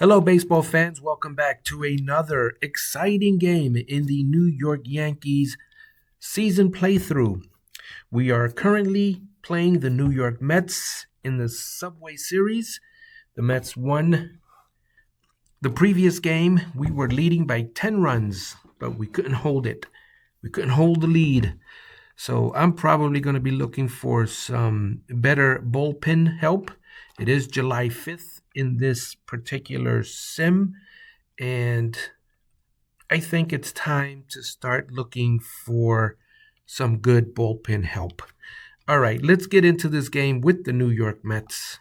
Hello, baseball fans. Welcome back to another exciting game in the New York Yankees season playthrough. We are currently playing the New York Mets in the Subway Series. The Mets won the previous game. We were leading by 10 runs, but we couldn't hold it. We couldn't hold the lead. So I'm probably going to be looking for some better bullpen help. It is July 5th in this particular sim, and I think it's time to start looking for some good bullpen help. All right, let's get into this game with the New York Mets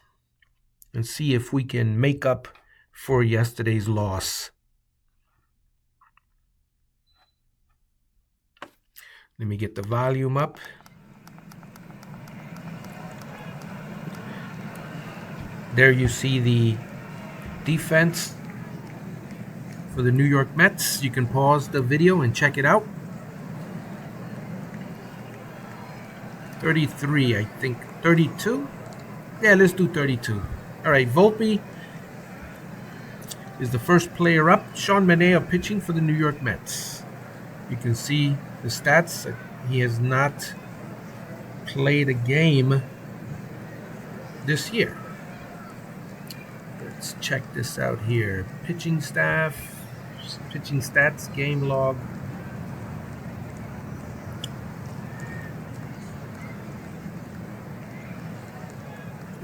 and see if we can make up for yesterday's loss. Let me get the volume up. There you see the defense for the New York Mets. You can pause the video and check it out. 33, I think. 32? Yeah, let's do 32. All right, Volpe is the first player up. Sean Manaea pitching for the New York Mets. You can see the stats. He has not played a game this year. Let's check this out here. Pitching staff, pitching stats, game log.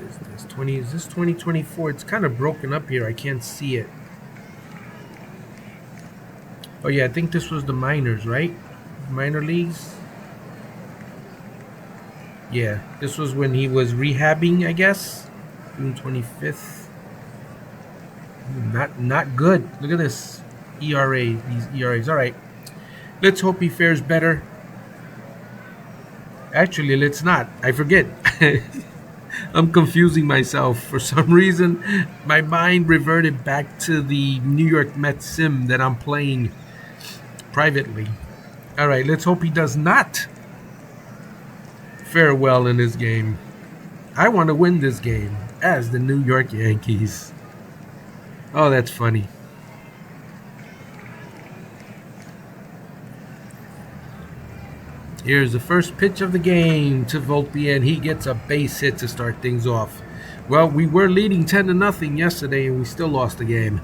Is this 2024? It's kind of broken up here. I can't see it. Oh yeah, I think this was the minors, right? Minor leagues. Yeah, this was when he was rehabbing, I guess. June 25th. Not good. Look at this ERA, these ERAs. All right, let's hope he fares better. Actually, let's not. I forget. I'm confusing myself for some reason. My mind reverted back to the New York Mets sim that I'm playing privately. All right, let's hope he does not fare well in this game. I want to win this game as the New York Yankees. Oh, that's funny. Here's the first pitch of the game to Volpe, and he gets a base hit to start things off. Well, we were leading 10-0 yesterday, and we still lost the game.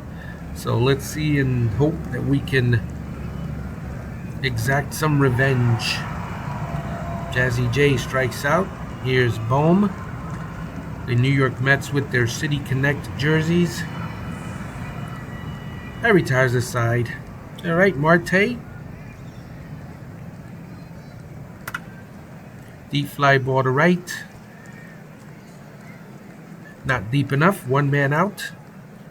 So let's see and hope that we can exact some revenge. Jazzy J strikes out. Here's Bohm. The New York Mets with their City Connect jerseys. That retires the side. All right, Marte. Deep fly ball to right. Not deep enough. One man out.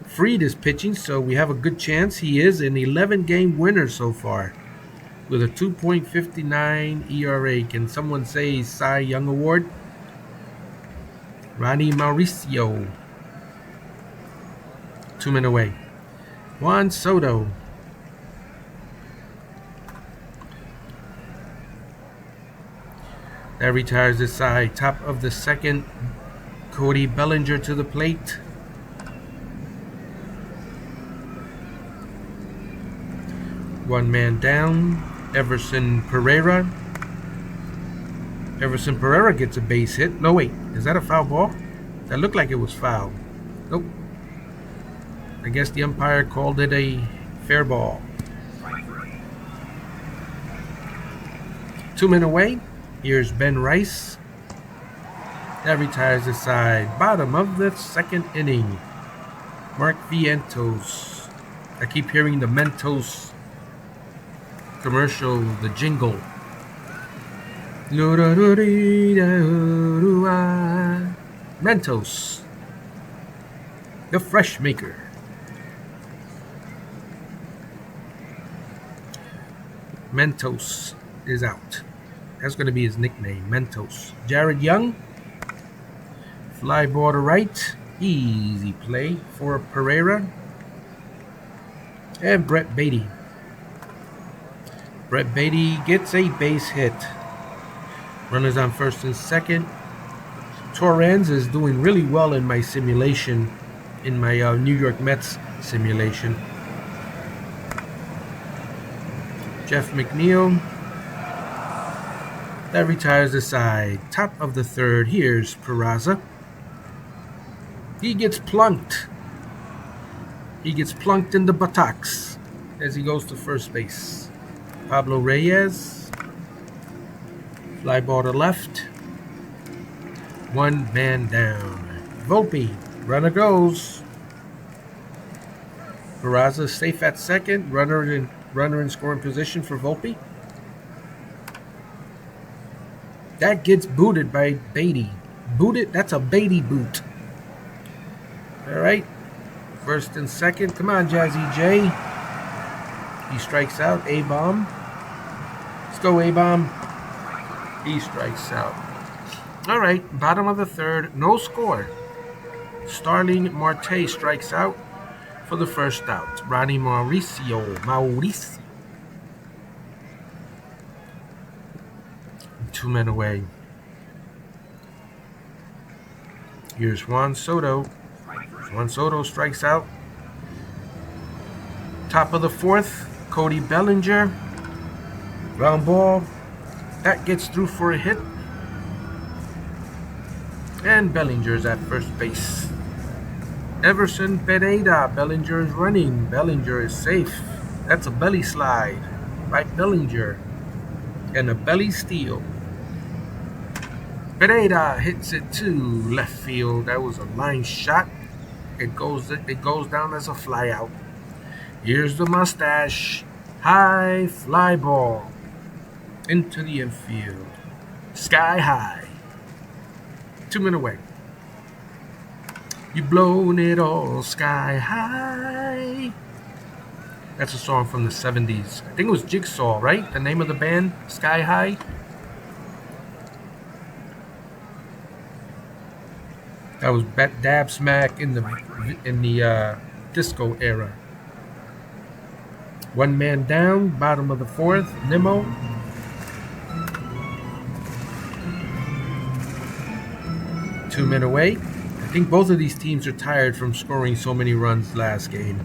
Fried is pitching, so we have a good chance. He is an 11-game winner so far with a 2.59 ERA. Can someone say Cy Young Award? Ronnie Mauricio. 2 men away. Juan Soto. That retires the side. Top of the second. Cody Bellinger to the plate. One man down. Everson Pereira. Everson Pereira gets a base hit. No, wait. Is that a foul ball? That looked like it was foul. Nope. I guess the umpire called it a fair ball. 2 men away. Here's Ben Rice. That retires the side. Bottom of the second inning. Mark Vientos. I keep hearing the Mentos commercial, the jingle. Mentos. The fresh maker. Mentos is out. That's going to be his nickname, Mentos. Jared Young. Fly ball to right. Easy play for Pereira. And Brett Beatty. Brett Beatty gets a base hit. Runners on first and second. Torrens is doing really well in my simulation. in my New York Mets simulation. Jeff McNeil. That retires the side. Top of the third. Here's Peraza. He gets plunked. He gets plunked in the buttocks as he goes to first base. Pablo Reyes. Fly ball to left. One man down. Volpe. Runner goes. Peraza safe at second. Runner in scoring position for Volpe. That gets booted by Beatty. Booted? That's a Beatty boot. All right. First and second. Come on, Jazzy J. He strikes out. A-bomb. Let's go, A-bomb. He strikes out. All right. Bottom of the third. No score. Starling Marte strikes out for the first out. Ronnie Mauricio. 2 men away. Here's Juan Soto. Juan Soto strikes out. Top of the fourth, Cody Bellinger. Ground ball. That gets through for a hit. And Bellinger's at first base. Everson Pereira. Bellinger is running. Bellinger is safe. That's a belly slide by Bellinger. And a belly steal. Pereira hits it to left field. That was a line shot. It goes down as a fly out. Here's the mustache. High fly ball into the infield. Sky high. 2 men away. You blown it all sky high. That's a song from the 70s. I think it was Jigsaw, right? The name of the band, Sky High. That was dab smack in the disco era. 1 man down, bottom of the fourth. Nimmo. Two men away. I think both of these teams are tired from scoring so many runs last game.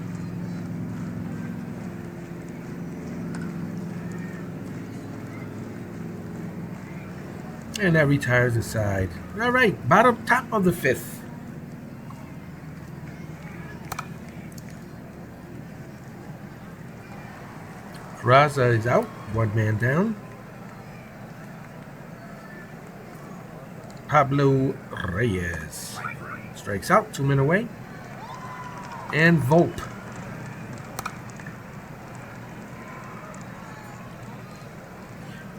And that retires the side. All right, top of the fifth. Peraza is out, 1 man down. Pablo Reyes strikes out, 2 men away. And Volpe.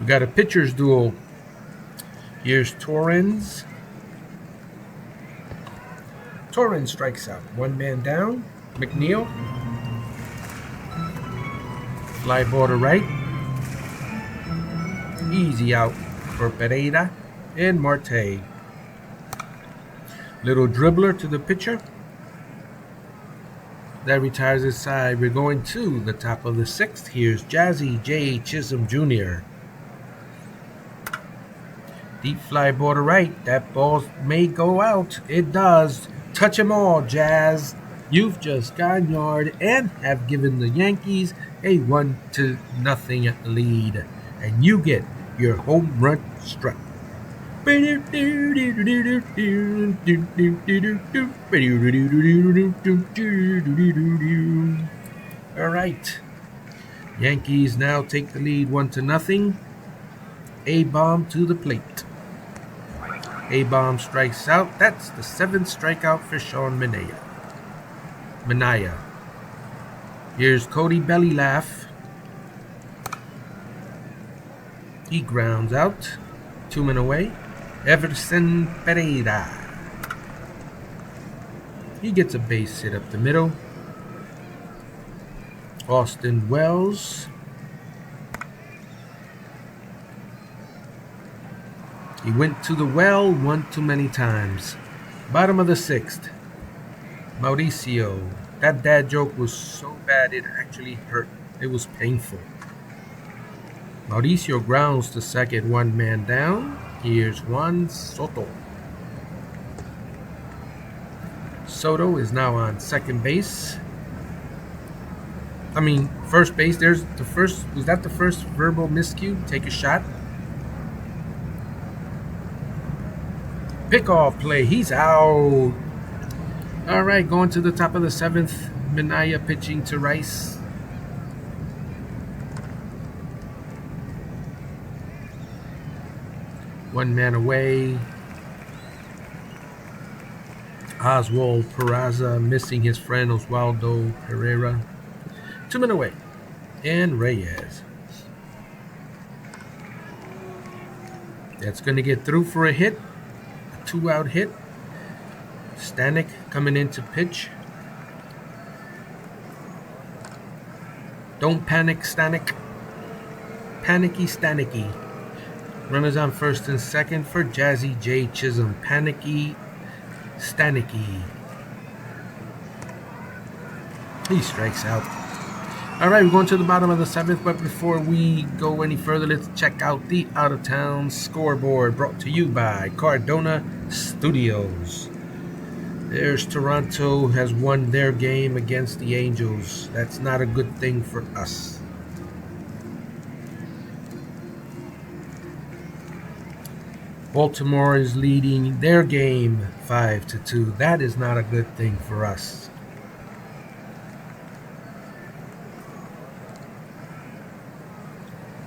We got a pitcher's duel. Here's Torrens. Torrens strikes out. 1 man down. McNeil. Fly ball to right. Easy out for Pereira and Marte. Little dribbler to the pitcher. That retires his side. We're going to the top of the sixth. Here's Jazzy J. Chisholm Jr. Deep fly ball to right. That ball may go out. It does. Touch 'em all, Jazz. You've just gone yard and have given the Yankees a 1-0 lead. And you get your home run strut. All right. Yankees now take the lead 1-0. A-bomb to the plate. A-bomb strikes out. That's the 7th strikeout for Sean Manaea. Here's Cody Belly Laugh. He grounds out. 2 men away. Everson Pereira. He gets a base hit up the middle. Austin Wells. He went to the well one too many times. Bottom of the sixth. Mauricio. That dad joke was so bad it actually hurt. It was painful. Mauricio grounds to second, 1 man down. Here's Juan Soto. Soto is now on second base. I mean, first base. There's the first. Was that the first verbal miscue? Take a shot. Pickoff play. He's out. All right, going to the top of the seventh. Minaya pitching to Rice. One man away. Oswald Peraza missing his friend Oswaldo Pereira. 2 men away. And Reyes. That's going to get through for a hit. A 2-out hit. Stanek coming in to pitch. Don't panic, Stanek. Panicky, Stanicky. Runners on first and second for Jazzy J. Chisholm. Panicky, Stanicky. He strikes out. All right, we're going to the bottom of the seventh, but before we go any further, let's check out the out-of-town scoreboard brought to you by Cardona Studios. There's Toronto has won their game against the Angels. That's not a good thing for us. Baltimore is leading their game 5-2. That is not a good thing for us.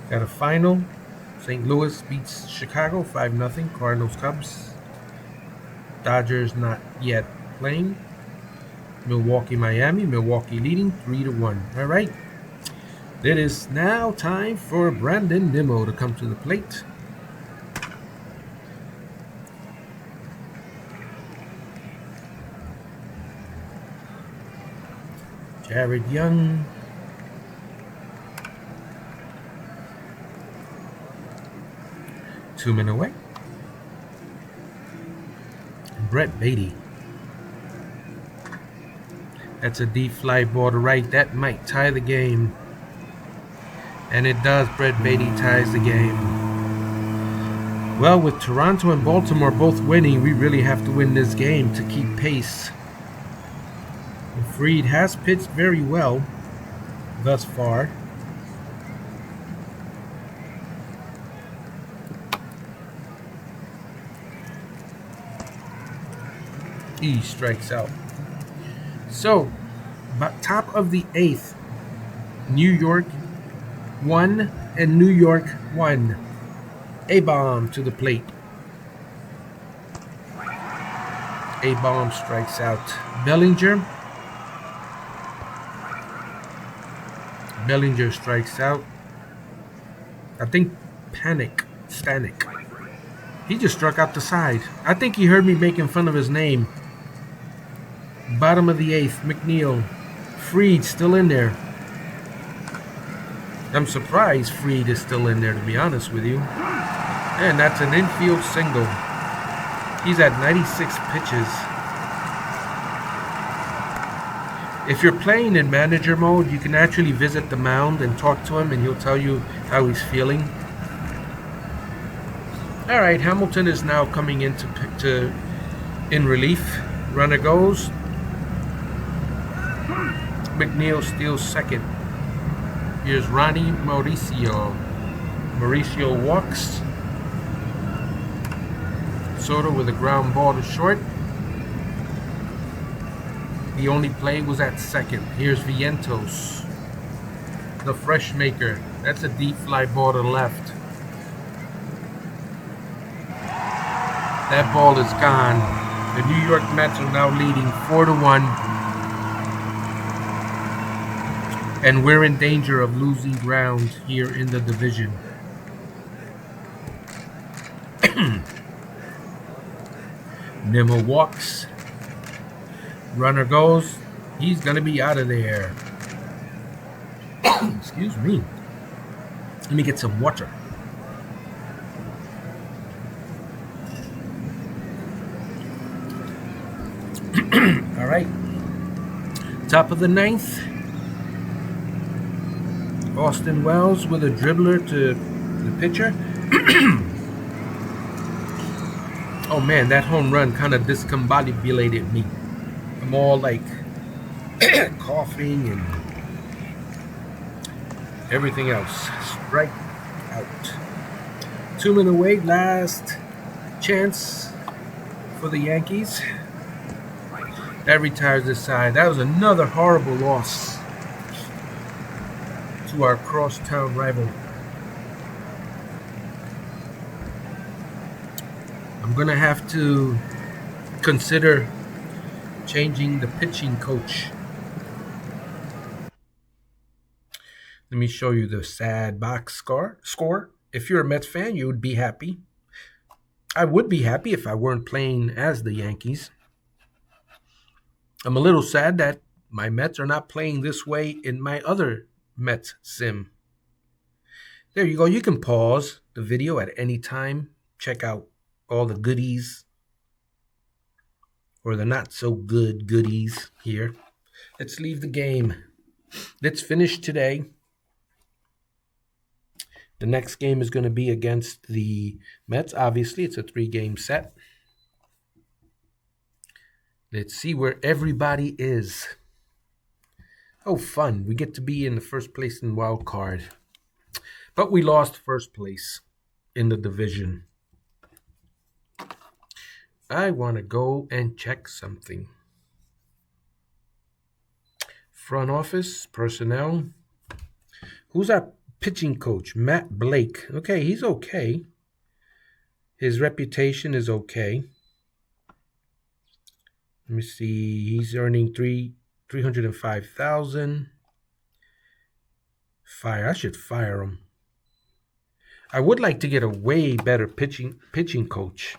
Got a final. St. Louis beats Chicago 5-0. Cardinals Cubs. Dodgers not yet playing. Milwaukee Miami. Milwaukee leading 3-1. All right. It is now time for Brandon Nimmo to come to the plate. Jared Young. Two men away. Brett Beatty. That's a deep fly ball to right. That might tie the game. And it does. Brett Beatty ties the game. Well, with Toronto and Baltimore both winning, we really have to win this game to keep pace. Fried has pitched very well thus far. He strikes out. So, top of the eighth, New York 1 and New York 1. A-bomb to the plate. A-bomb strikes out. Bellinger. Bellinger strikes out. I think Stanek. He just struck out the side. I think he heard me making fun of his name. Bottom of the eighth, McNeil. Fried still in there. I'm surprised Fried is still in there, to be honest with you. And that's an infield single. He's at 96 pitches. If you're playing in manager mode, you can actually visit the mound and talk to him, and he'll tell you how he's feeling. All right, Hamilton is now coming in in relief. Runner goes. McNeil steals second. Here's Ronnie Mauricio. Mauricio walks. Soto with a ground ball to short. The only play was at second. Here's Vientos, the fresh maker. That's a deep fly ball to left. That ball is gone. The New York Mets are now leading 4-1. And we're in danger of losing ground here in the division. Nimmo walks. Runner goes. He's going to be out of there. Excuse me. Let me get some water. All right. Top of the ninth. Austin Wells with a dribbler to the pitcher. Oh man, that home run kind of discombobulated me. I'm all like coughing and everything else. Strike out. 2 minute away, last chance for the Yankees. That retires this side. That was another horrible loss to our crosstown rival. I'm going to have to consider changing the pitching coach. Let me show you the sad box score. If you're a Mets fan, you would be happy. I would be happy if I weren't playing as the Yankees. I'm a little sad that my Mets are not playing this way in my other Mets sim. There you go. You can pause the video at any time. Check out all the goodies or the not so good goodies here. Let's leave the game. Let's finish today. The next game is going to be against the Mets. Obviously, it's a 3-game set. Let's see where everybody is. Oh, fun. We get to be in the first place in wild card. But we lost first place in the division. I want to go and check something. Front office, personnel. Who's our pitching coach? Matt Blake. Okay, he's okay. His reputation is okay. Let me see. He's earning $305,000. Fire. I should fire him. I would like to get a way better pitching coach.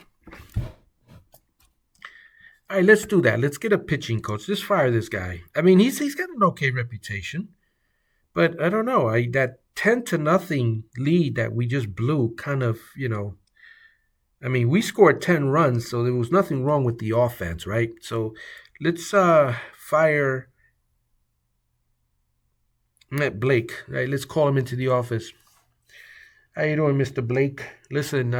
All right, let's do that. Let's get a pitching coach. Let's fire this guy. I mean, he's got an okay reputation, but I don't know. That 10-0 lead that we just blew kind of, I mean, we scored 10 runs, so there was nothing wrong with the offense, right? So let's fire Matt Blake. Right, let's call him into the office. How you doing, Mr. Blake? Listen,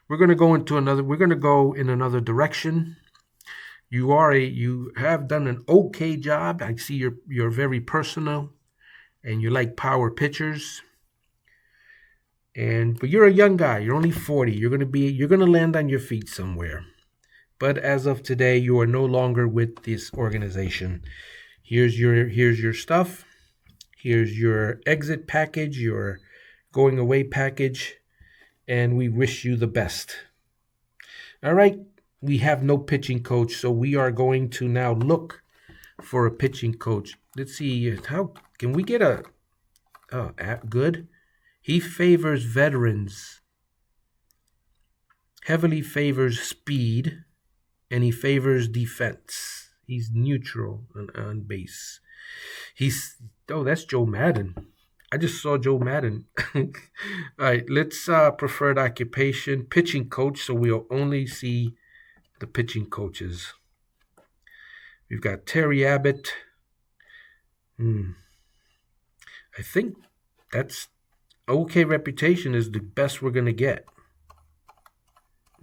we're going to go in another direction. You have done an okay job. I see you're very personal and you like power pitchers. But you're a young guy. You're only 40. You're going to land on your feet somewhere. But as of today, you are no longer with this organization. Here's your stuff. Here's your exit package, your going away package, and we wish you the best. All right, we have no pitching coach, so we are going to now look for a pitching coach. Let's see, how can we get good? He favors veterans, heavily favors speed, and he favors defense. He's neutral on base. That's Joe Madden. I just saw Joe Madden. All right, let's preferred occupation, pitching coach, so we'll only see the pitching coaches. We've got Terry Abbott. I think that's okay reputation is the best we're going to get.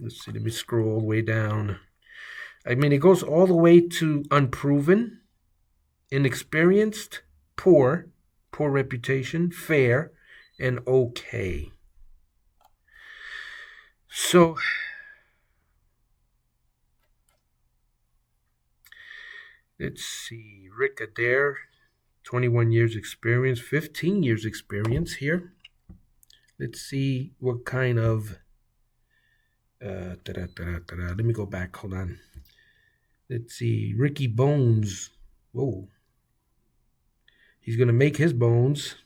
Let's see, let me scroll all the way down. I mean, it goes all the way to unproven, inexperienced, poor reputation, fair, and okay. So let's see. Rick Adair, 21 years experience, 15 years experience here. Let's see what kind of let me go back. Hold on. Let's see. Ricky Bones. Whoa. He's going to make his bones.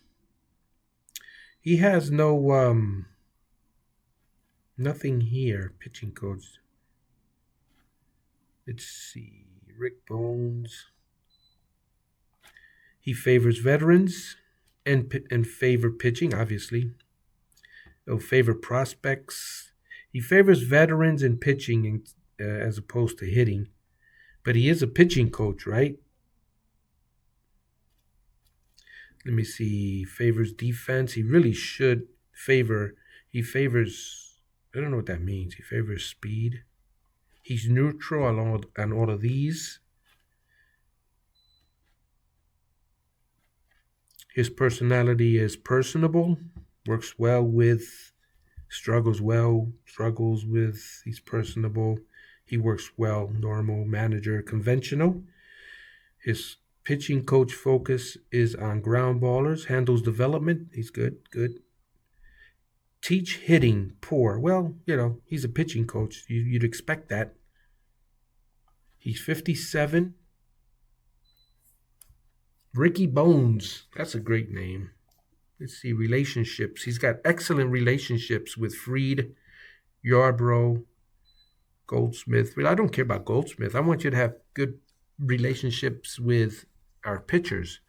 He has no nothing here. Pitching coach. Let's see. Rick Bones. He favors veterans and favor pitching, obviously. He'll favor prospects. He favors veterans and pitching as opposed to hitting. But he is a pitching coach, right? Let me see. Favors defense. He really should favor. He favors. I don't know what that means. He favors speed. He's neutral on all of these. His personality is personable, works well with, struggles with, he's personable. He works well, normal, manager, conventional. His pitching coach focus is on ground ballers, handles development. He's good. Teach hitting, poor. Well, he's a pitching coach. You'd expect that. He's 57. Ricky Bones. That's a great name. Let's see, relationships. He's got excellent relationships with Fried, Yarbrough, Goldsmith. Well, I don't care about Goldsmith. I want you to have good relationships with our pitchers.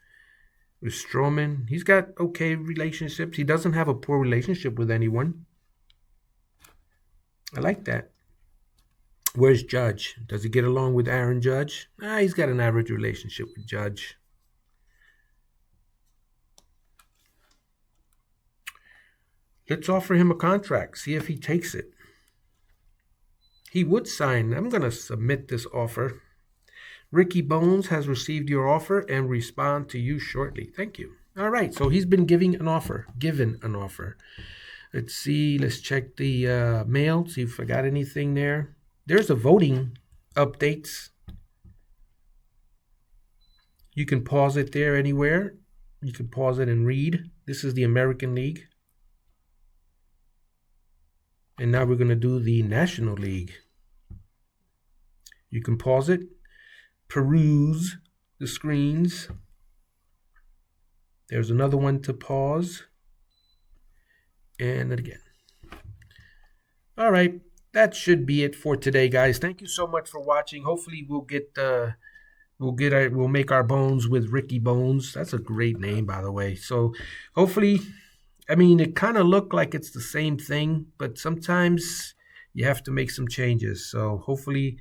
With Stroman, he's got okay relationships. He doesn't have a poor relationship with anyone. I like that. Where's Judge? Does he get along with Aaron Judge? He's got an average relationship with Judge. Let's offer him a contract. See if he takes it. He would sign. I'm going to submit this offer. Ricky Bones has received your offer and respond to you shortly. Thank you. All right, so he's been given an offer. Let's see. Let's check the mail, see if I got anything there. There's a voting updates. You can pause it there anywhere. You can pause it and read. This is the American League. And now we're going to do the National League. You can pause it, peruse the screens. There's another one to pause. And again. All right, that should be it for today, guys. Thank you so much for watching. Hopefully we'll make our bones with Ricky Bones. That's a great name, by the way. So hopefully, it kind of looked like it's the same thing, but sometimes you have to make some changes. So hopefully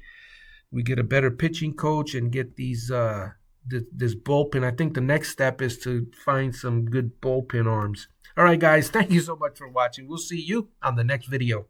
we get a better pitching coach and get these this bullpen. I think the next step is to find some good bullpen arms. All right, guys, thank you so much for watching. We'll see you on the next video.